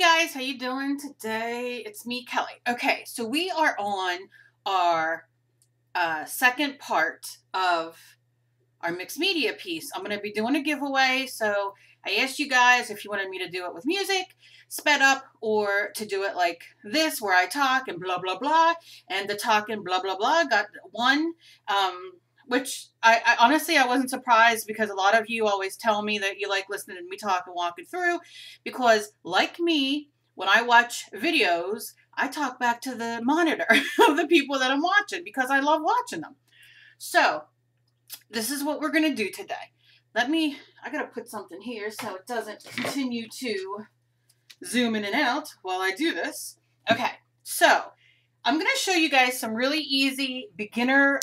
Guys, how you doing today? It's me, Kelly. Okay, so we are on our second part of our mixed media piece. I'm going to be doing a giveaway, so I asked you guys if you wanted me to do it with music, sped up, or to do it like this, where I talk and blah, blah, blah, and the talk and blah, blah, blah got one, which I honestly, I wasn't surprised because a lot of you always tell me that you like listening to me talk and walking through because, like me, when I watch videos, I talk back to the monitor of the people that I'm watching because I love watching them. So, this is what we're going to do today. I got to put something here so it doesn't continue to zoom in and out while I do this. Okay, so I'm going to show you guys some really easy beginner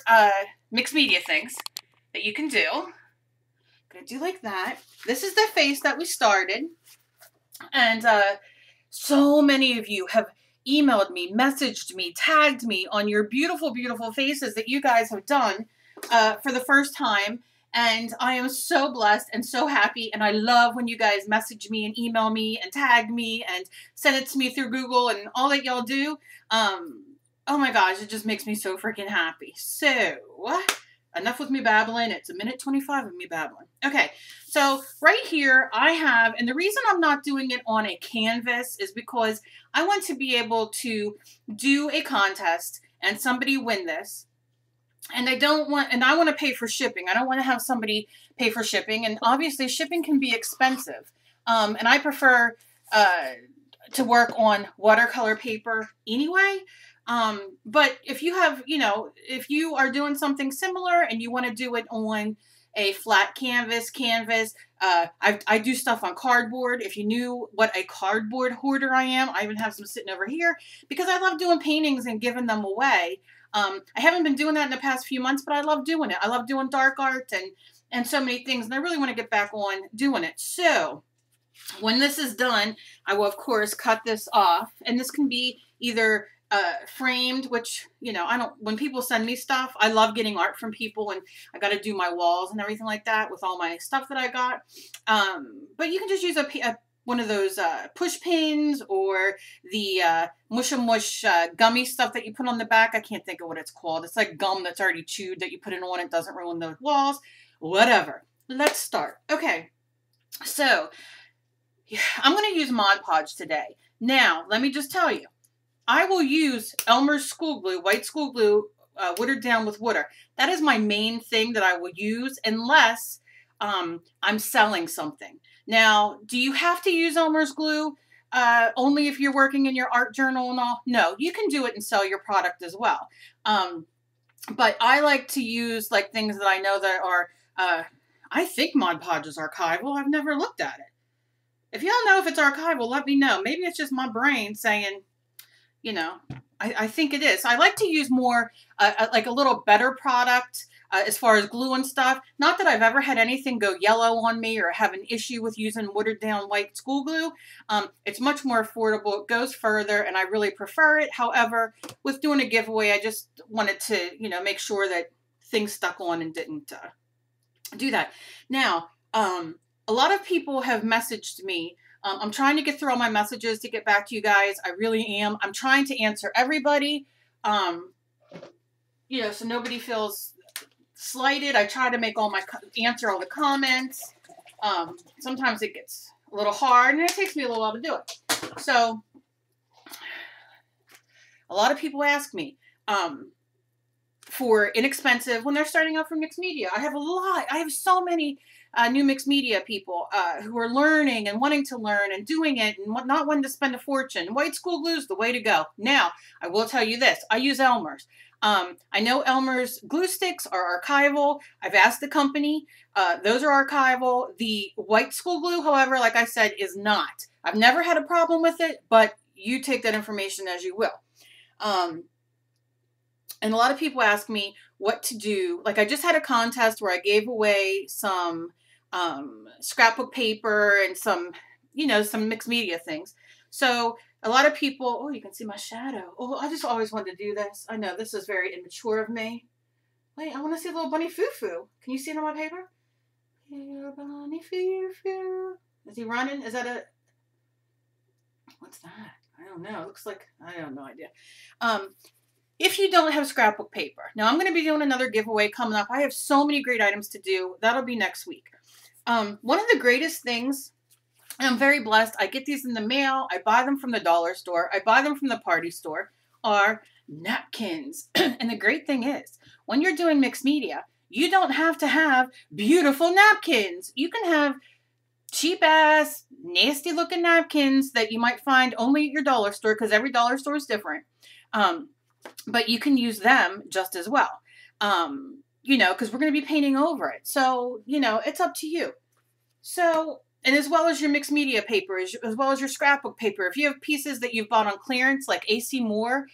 mixed media things that you can do. I'm going to do like that. This is the face that we started. And so many of you have emailed me, messaged me, tagged me on your beautiful, beautiful faces that you guys have done for the first time. And I am so blessed and so happy. And I love when you guys message me and email me and tag me and send it to me through Google and all that y'all do. Oh my gosh, it just makes me so freaking happy. So, enough with me babbling. It's 1:25 of me babbling. Okay, so right here I have, and the reason I'm not doing it on a canvas is because I want to be able to do a contest and somebody win this. And I want to pay for shipping. I don't want to have somebody pay for shipping. And obviously shipping can be expensive. And I prefer to work on watercolor paper anyway. But if you have, if you are doing something similar and you want to do it on a flat canvas, I do stuff on cardboard. If you knew what a cardboard hoarder I am, I even have some sitting over here because I love doing paintings and giving them away. I haven't been doing that in the past few months, but I love doing it. I love doing dark art and so many things, and I really want to get back on doing it. So when this is done, I will, of course, cut this off, and this can be either framed, which, when people send me stuff, I love getting art from people, and I got to do my walls and everything like that with all my stuff that I got. But you can just use one of those push pins or the mush gummy stuff that you put on the back. I can't think of what it's called. It's like gum that's already chewed that you put it on. It doesn't ruin the walls. Whatever. Let's start. Okay. So I'm going to use Mod Podge today. Now, let me just tell you, I will use Elmer's school glue, white school glue, watered down with water. That is my main thing that I will use unless I'm selling something. Now, do you have to use Elmer's glue only if you're working in your art journal and all? No, you can do it and sell your product as well. But I like to use like things that I know that are, I think Mod Podge is archival. I've never looked at it. If y'all know if it's archival, let me know. Maybe it's just my brain saying, I think it is. I like to use more, like a little better product as far as glue and stuff. Not that I've ever had anything go yellow on me or have an issue with using watered down white school glue. It's much more affordable. It goes further and I really prefer it. However, with doing a giveaway, I just wanted to, make sure that things stuck on and didn't do that. Now, a lot of people have messaged me. I'm trying to get through all my messages to get back to you guys. I really am. I'm trying to answer everybody, so nobody feels slighted. I try to answer all the comments. Sometimes it gets a little hard, and it takes me a little while to do it. So, a lot of people ask me for inexpensive when they're starting out from mixed media. I have so many new mixed media people who are learning and wanting to learn and doing it and not wanting to spend a fortune. White school glue is the way to go. Now, I will tell you this. I use Elmer's. I know Elmer's glue sticks are archival. I've asked the company. Those are archival. The white school glue, however, like I said, is not. I've never had a problem with it, but you take that information as you will. And a lot of people ask me what to do. Like I just had a contest where I gave away some scrapbook paper and some mixed media things. So a lot of people, oh, you can see my shadow. Oh, I just always wanted to do this. I know this is very immature of me. Wait, I want to see a little bunny foo-foo. Can you see it on my paper? Here, bunny foo-foo. Is he running? Is that a... What's that? I don't know. It looks like, I have no idea. If you don't have scrapbook paper. Now, I'm going to be doing another giveaway coming up. I have so many great items to do. That'll be next week. One of the greatest things, and I'm very blessed, I get these in the mail. I buy them from the dollar store. I buy them from the party store, are napkins. And the great thing is, when you're doing mixed media, you don't have to have beautiful napkins. You can have cheap ass, nasty looking napkins that you might find only at your dollar store, because every dollar store is different. But you can use them just as well. You know, because we're going to be painting over it. So, you know, it's up to you. So, and as well as your mixed media paper, as well as your scrapbook paper, if you have pieces that you've bought on clearance, like AC Moore,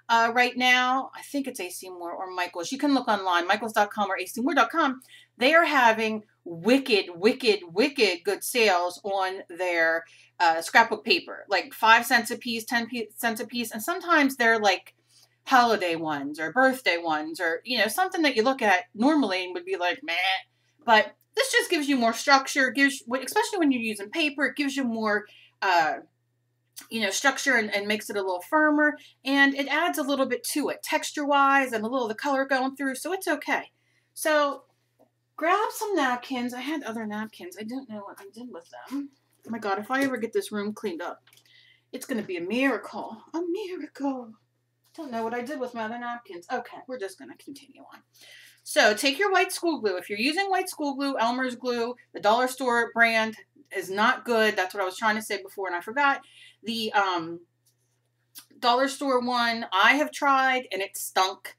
right now, I think it's AC Moore or Michaels. You can look online, michaels.com or acmoore.com. They are having wicked good sales on their scrapbook paper, like 5 cents a piece, 10 cents a piece. And sometimes they're like holiday ones or birthday ones, or, you know, something that you look at normally and would be like, meh. But this just gives you more structure, especially when you're using paper, it gives you more you know, structure and makes it a little firmer, and it adds a little bit to it texture wise and a little of the color going through, so it's okay. So grab some napkins. I had other napkins. I don't know what I did with them. Oh my God, if I ever get this room cleaned up, it's going to be a miracle. A miracle. Don't know what I did with my other napkins. Okay, we're just going to continue on. So take your white school glue. If you're using white school glue, Elmer's glue, the dollar store brand is not good. That's what I was trying to say before and I forgot. The dollar store one I have tried and it stunk.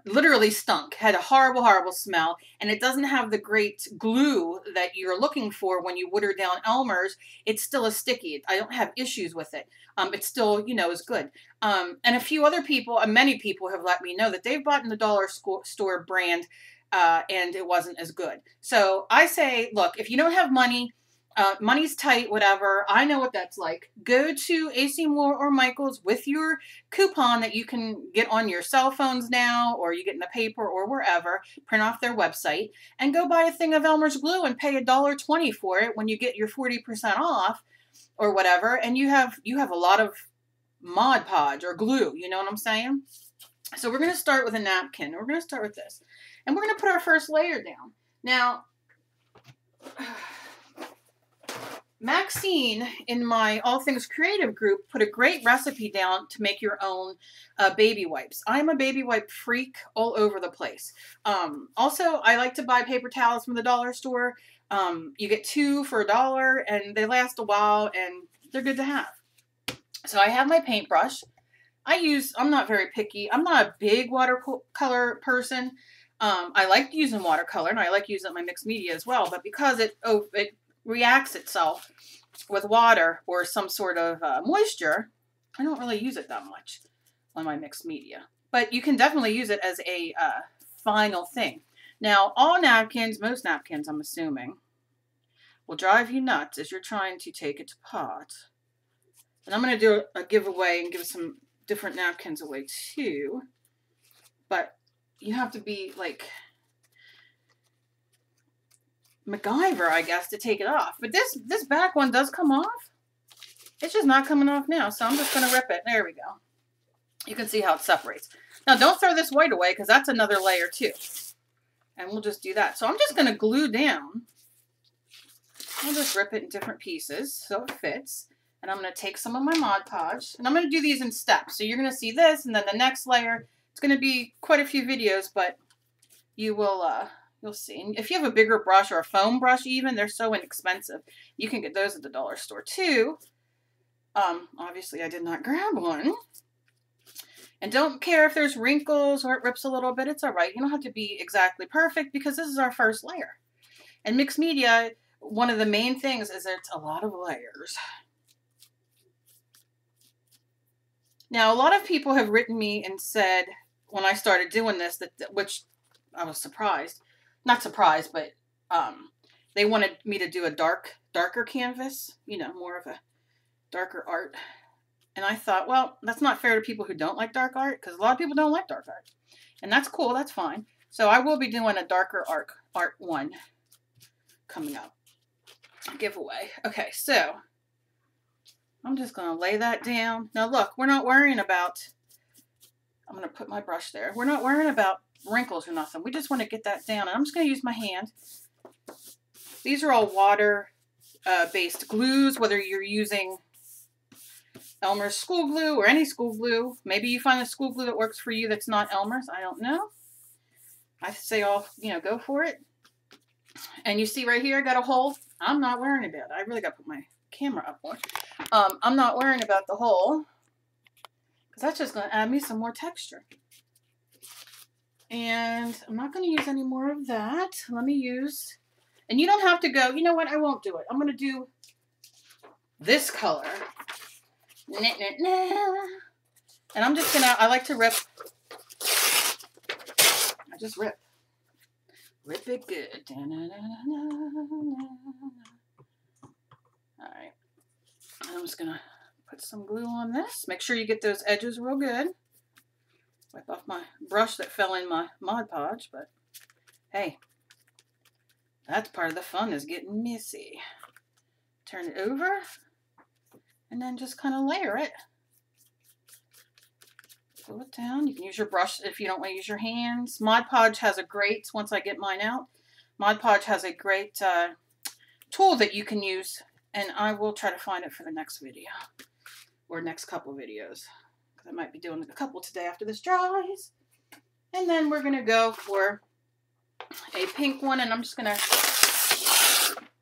Literally stunk. Had a horrible smell, and it doesn't have the great glue that you're looking for when you water down Elmer's. It's still sticky. I don't have issues with it. It's still, you know, is good. And a few other people, many people have let me know that they've bought in the dollar store brand, and it wasn't as good. So I say, look, if you don't have money, money's tight, whatever. I know what that's like. Go to AC Moore or Michaels with your coupon that you can get on your cell phones now, or you get in the paper or wherever, print off their website, and go buy a thing of Elmer's glue and pay $1.20 for it when you get your 40% off or whatever. And you have a lot of Mod Podge or glue, you know what I'm saying? So we're going to start with a napkin. We're going to start with this. And we're going to put our first layer down. Now, Maxine in my All Things Creative group put a great recipe down to make your own baby wipes. I'm a baby wipe freak all over the place. Also, I like to buy paper towels from the dollar store. You get 2 for $1 and they last a while and they're good to have. So I have my paintbrush. I'm not very picky. I'm not a big watercolor person. I like using watercolor and I like using my mixed media as well, but because it reacts itself with water or some sort of moisture, I don't really use it that much on my mixed media. But you can definitely use it as a final thing. Now, all napkins, most napkins, I'm assuming, will drive you nuts as you're trying to take it to pot. And I'm going to do a giveaway and give some different napkins away too. But you have to be like MacGyver, I guess, to take it off. But this back one does come off. It's just not coming off now, so I'm just going to rip it. There we go. You can see how it separates. Now, don't throw this white away because that's another layer too. And we'll just do that. So I'm just going to glue down. I'll just rip it in different pieces so it fits. And I'm going to take some of my Mod Podge. And I'm going to do these in steps. So you're going to see this and then the next layer. It's going to be quite a few videos, but you will... you'll see. And if you have a bigger brush or a foam brush even, they're so inexpensive. You can get those at the dollar store too. Obviously I did not grab one. And don't care if there's wrinkles or it rips a little bit. It's all right. You don't have to be exactly perfect because this is our first layer. And mixed media, one of the main things is that it's a lot of layers. Now, a lot of people have written me and said when I started doing this, which I was surprised. Not surprised, but they wanted me to do a darker canvas, you know, more of a darker art. And I thought, well, that's not fair to people who don't like dark art, because a lot of people don't like dark art. And that's cool, that's fine. So I will be doing a darker art one coming up. Giveaway. Okay, so I'm just going to lay that down. Now look, we're not worrying about, I'm going to put my brush there. We're not worrying about wrinkles or nothing. We just want to get that down. And I'm just going to use my hand. These are all water based glues, whether you're using Elmer's school glue or any school glue. Maybe you find a school glue that works for you that's not Elmer's. I don't know. I say go for it. And you see right here, I got a hole. I'm not worrying about it. I really got to put my camera up more. I'm not worrying about the hole because that's just going to add me some more texture. And I'm not going to use any more of that. Let me use, and you don't have to go, you know what, I won't do it. I'm going to do this color. And I'm just going to, I like to rip. I just rip. Rip it good. Alright. I'm just going to put some glue on this. Make sure you get those edges real good. Wipe off my brush that fell in my Mod Podge, but hey, that's part of the fun, is getting messy. Turn it over, and then just kind of layer it. Pull it down. You can use your brush if you don't want to use your hands. Mod Podge has a great, once I get mine out, Mod Podge has a great tool that you can use, and I will try to find it for the next video, or next couple videos, because I might be doing a couple today after this dries. And then we're going to go for a pink one, and I'm just going to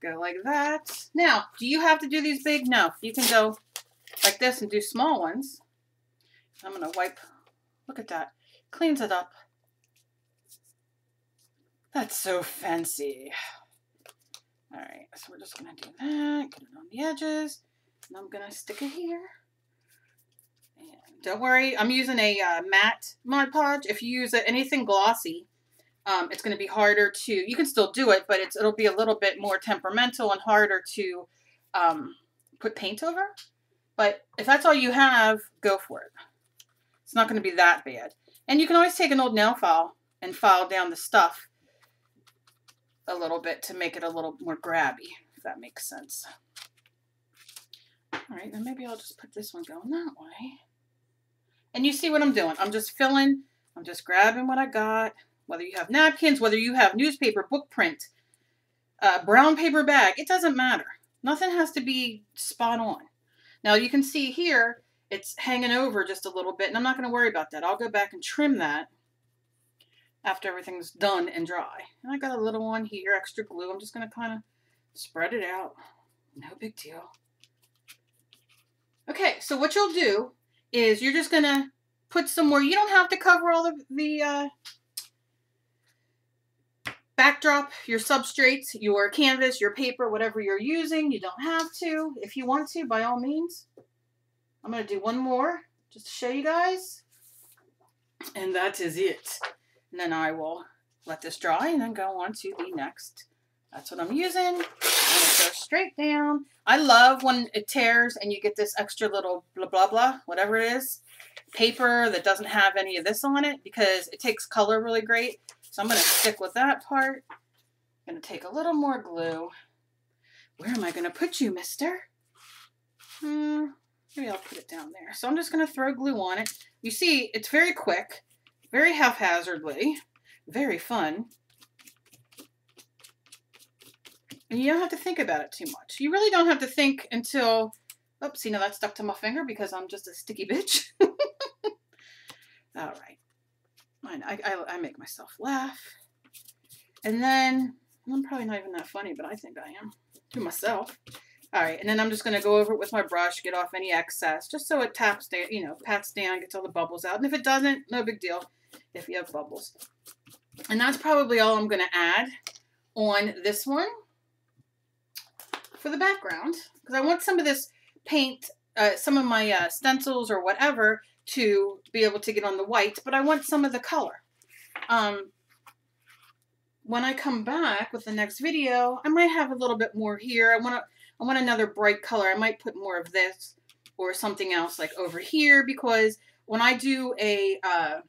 go like that. Now, do you have to do these big? No. You can go like this and do small ones. I'm going to wipe. Look at that. Cleans it up. That's so fancy. Alright, so we're just going to do that. Get it on the edges. And I'm going to stick it here. And don't worry, I'm using a matte Mod Podge. If you use anything glossy, it's going to be harder to, you can still do it, but it'll be a little bit more temperamental and harder to put paint over. But if that's all you have, go for it. It's not going to be that bad. And you can always take an old nail file and file down the stuff a little bit to make it a little more grabby, if that makes sense. Alright, then maybe I'll just put this one going that way. And you see what I'm doing. I'm just filling, I'm just grabbing what I got. Whether you have napkins, whether you have newspaper, book print, brown paper bag, it doesn't matter. Nothing has to be spot on. Now you can see here, it's hanging over just a little bit, and I'm not going to worry about that. I'll go back and trim that after everything's done and dry. And I got a little one here, extra glue. I'm just going to kind of spread it out. No big deal. Okay, so what you'll do is you're just going to put some more. You don't have to cover all of the backdrop, your substrates, your canvas, your paper, whatever you're using. You don't have to. If you want to, by all means. I'm going to do one more just to show you guys. And that is it. And then I will let this dry and then go on to the next. That's what I'm using. And it goes straight down. I love when it tears and you get this extra little blah, blah, blah, whatever it is, paper that doesn't have any of this on it, because it takes color really great. So I'm going to stick with that part. I'm going to take a little more glue. Where am I going to put you, mister? Maybe I'll put it down there. So I'm just going to throw glue on it. You see, it's very quick, very haphazardly, very fun. And you don't have to think about it too much. You really don't have to think until, oops, see, now that stuck to my finger because I'm just a sticky bitch. All right. I make myself laugh. And then, I'm probably not even that funny, but I think I am to myself. All right, and then I'm just going to go over it with my brush, get off any excess, just so it taps down, pats down, gets all the bubbles out. And if it doesn't, no big deal if you have bubbles. And that's probably all I'm going to add on this one for the background, because I want some of this paint, some of my stencils or whatever to be able to get on the white, but I want some of the color. When I come back with the next video, I might have a little bit more here. I want another bright color. I might put more of this or something else like over here, because when I do a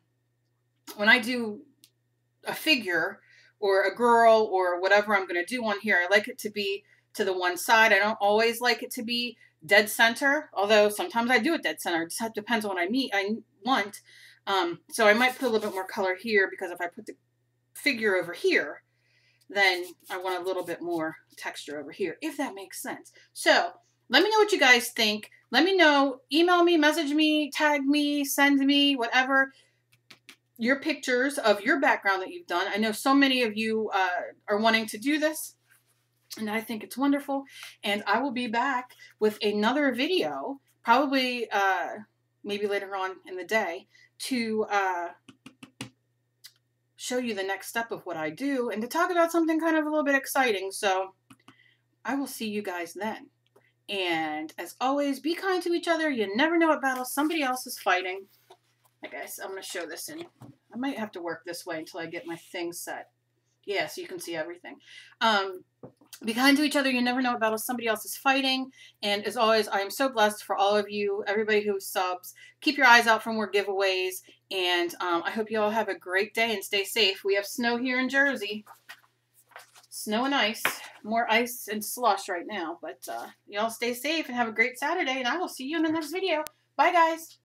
figure or a girl or whatever I'm going to do on here, I like it to be to the one side. I don't always like it to be dead center, although sometimes I do it dead center. It just depends on what I want. So I might put a little bit more color here, because if I put the figure over here, then I want a little bit more texture over here, if that makes sense. So let me know what you guys think. Let me know, email me, message me, tag me, send me, whatever, your pictures of your background that you've done. I know so many of you are wanting to do this, and I think it's wonderful. And I will be back with another video, probably maybe later on in the day, to show you the next step of what I do and to talk about something kind of a little bit exciting. So I will see you guys then. And as always, be kind to each other. You never know what battle somebody else is fighting. I guess I'm going to show this in. I might have to work this way until I get my thing set. Yeah, so you can see everything. Be kind to each other. You never know what battle somebody else is fighting. And as always, I am so blessed for all of you, everybody who subs. Keep your eyes out for more giveaways. And I hope you all have a great day and stay safe. We have snow here in Jersey. Snow and ice. More ice and slush right now. But y'all stay safe and have a great Saturday. And I will see you in the next video. Bye, guys.